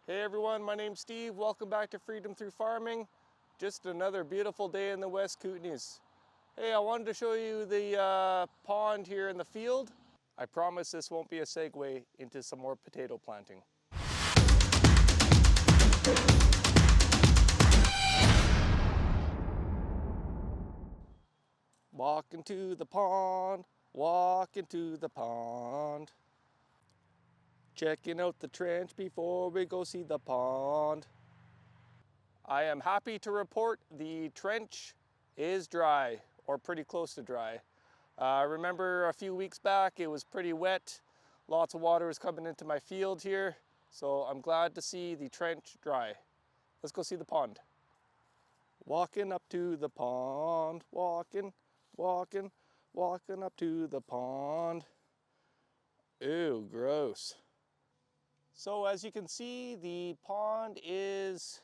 Hey everyone, my name's Steve. Welcome back to Freedom Through Farming. Just another beautiful day in the West Kootenays. Hey, I wanted to show you the pond here in the field. I promise this won't be a segue into some more potato planting. Walking to the pond, walking to the pond. Checking out the trench before we go see the pond. I am happy to report the trench is dry, or pretty close to dry. Remember a few weeks back it was pretty wet. Lots of water was coming into my field here. So I'm glad to see the trench dry. Let's go see the pond. Walking up to the pond, walking up to the pond. Ew, gross. So as you can see, the pond is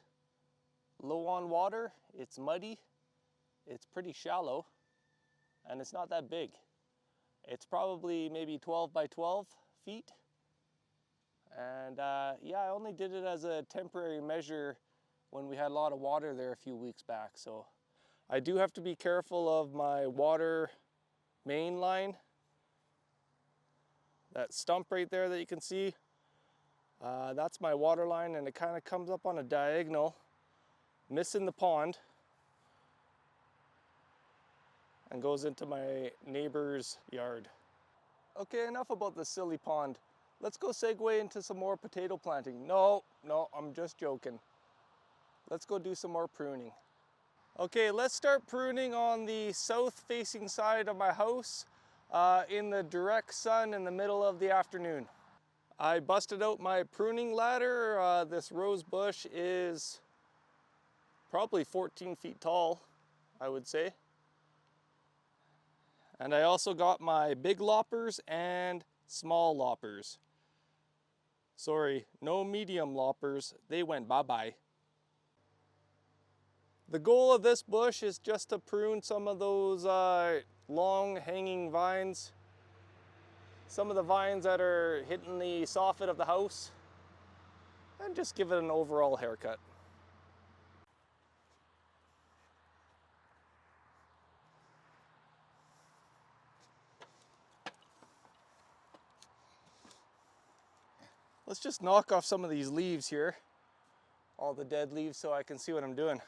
low on water. It's muddy, it's pretty shallow, and it's not that big. It's probably maybe 12 by 12 feet. And yeah, I only did it as a temporary measure when we had a lot of water there a few weeks back. So I do have to be careful of my water main line. That stump right there that you can see, that's my water line, and it kind of comes up on a diagonal, missing the pond, and goes into my neighbor's yard. Okay, enough about the silly pond. Let's go segue into some more potato planting. No, I'm just joking. Let's go do some more pruning. Okay, let's start pruning on the south-facing side of my house in the direct sun in the middle of the afternoon. I busted out my pruning ladder. This rose bush is probably 14 feet tall, I would say. And I also got my big loppers and small loppers. Sorry, no medium loppers. They went bye-bye. The goal of this bush is just to prune some of those long hanging vines. Some of the vines that are hitting the soffit of the house. And just give it an overall haircut. Let's just knock off some of these leaves here. All the dead leaves so I can see what I'm doing.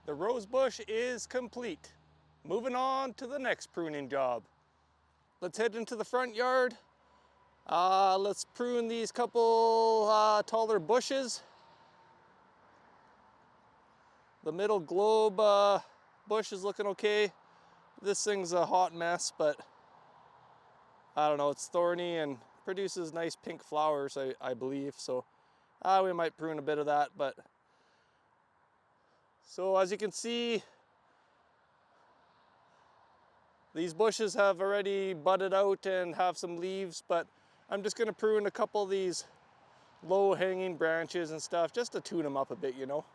The rose bush is complete. Moving on to the next pruning job. Let's head into the front yard. Let's prune these couple taller bushes. The middle globe bush is looking okay. This thing's a hot mess, but I don't know, it's thorny and produces nice pink flowers, I believe. So we might prune a bit of that, but so as you can see, these bushes have already budded out and have some leaves, but I'm just going to prune a couple of these low hanging branches and stuff just to tune them up a bit, you know.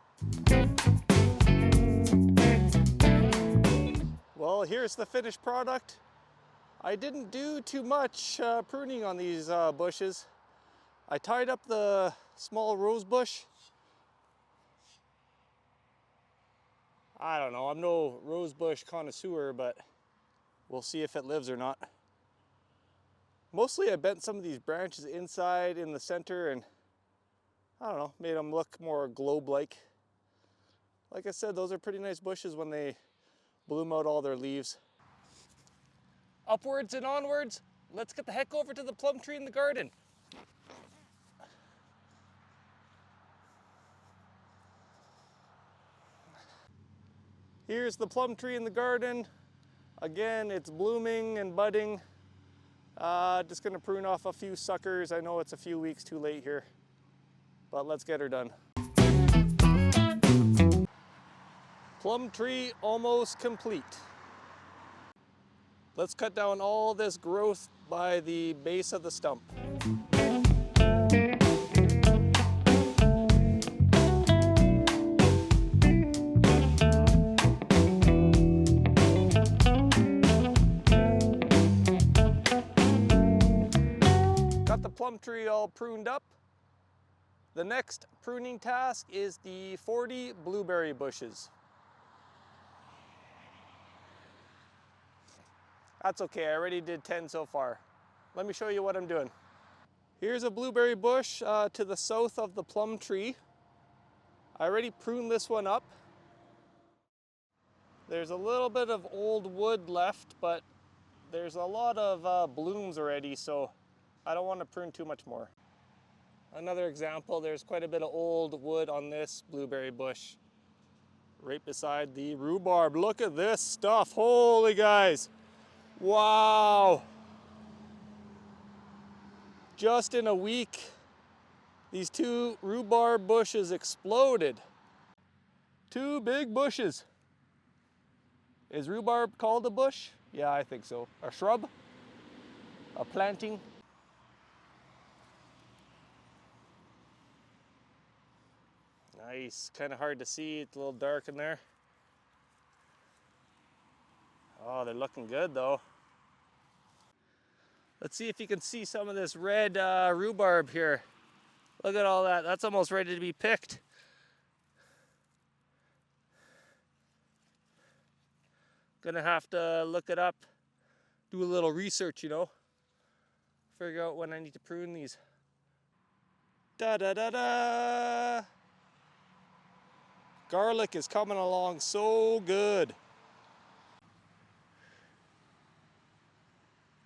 Well, here's the finished product. I didn't do too much pruning on these bushes. I tied up the small rose bush. I don't know, I'm no rose bush connoisseur, but we'll see if it lives or not. Mostly I bent some of these branches inside in the center and I don't know, made them look more globe-like. Like I said, those are pretty nice bushes when they bloom out all their leaves. Upwards and onwards, let's get the heck over to the plum tree in the garden. Here's the plum tree in the garden. Again, it's blooming and budding. Just gonna prune off a few suckers. I know it's a few weeks too late here, but let's get her done. Plum tree almost complete. Let's cut down all this growth by the base of the stump. Got the plum tree all pruned up. The next pruning task is the 40 blueberry bushes. That's okay, I already did 10 so far. Let me show you what I'm doing. Here's a blueberry bush to the south of the plum tree. I already pruned this one up. There's a little bit of old wood left, but there's a lot of blooms already, so I don't want to prune too much more. Another example, there's quite a bit of old wood on this blueberry bush right beside the rhubarb. Look at this stuff, holy guys. Wow. Just in a week, these two rhubarb bushes exploded. Two big bushes. Is rhubarb called a bush? Yeah, I think so. A shrub? A planting? Nice, kind of hard to see, it's a little dark in there. Oh, they're looking good though. Let's see if you can see some of this red rhubarb here. Look at all that, that's almost ready to be picked. Gonna have to look it up, do a little research, you know, figure out when I need to prune these. Da da da da! Garlic is coming along so good.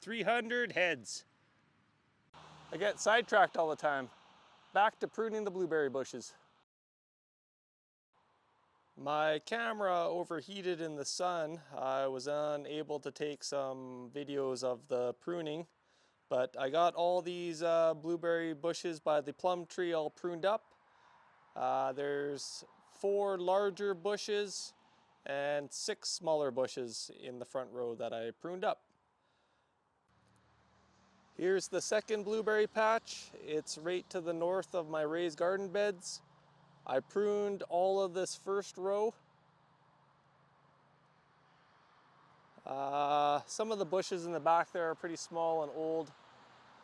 300 heads. I get sidetracked all the time. Back to pruning the blueberry bushes. My camera overheated in the sun. I was unable to take some videos of the pruning, but I got all these blueberry bushes by the plum tree all pruned up. There's 4 larger bushes and 6 smaller bushes in the front row that I pruned up. Here's the second blueberry patch. It's right to the north of my raised garden beds. I pruned all of this first row. Some of the bushes in the back there are pretty small and old,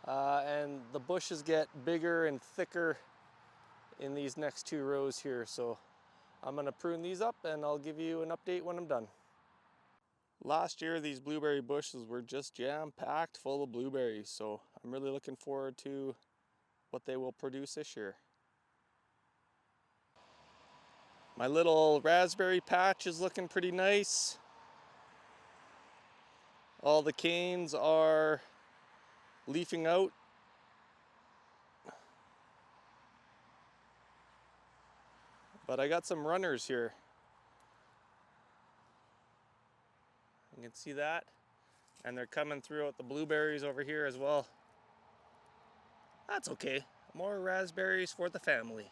and the bushes get bigger and thicker in these next 2 rows here. So I'm gonna prune these up and I'll give you an update when I'm done. Last year, these blueberry bushes were just jam-packed full of blueberries, so I'm really looking forward to what they will produce this year. My little raspberry patch is looking pretty nice. All the canes are leafing out. But I got some runners here. You can see that. And they're coming throughout the blueberries over here as well. That's okay. More raspberries for the family.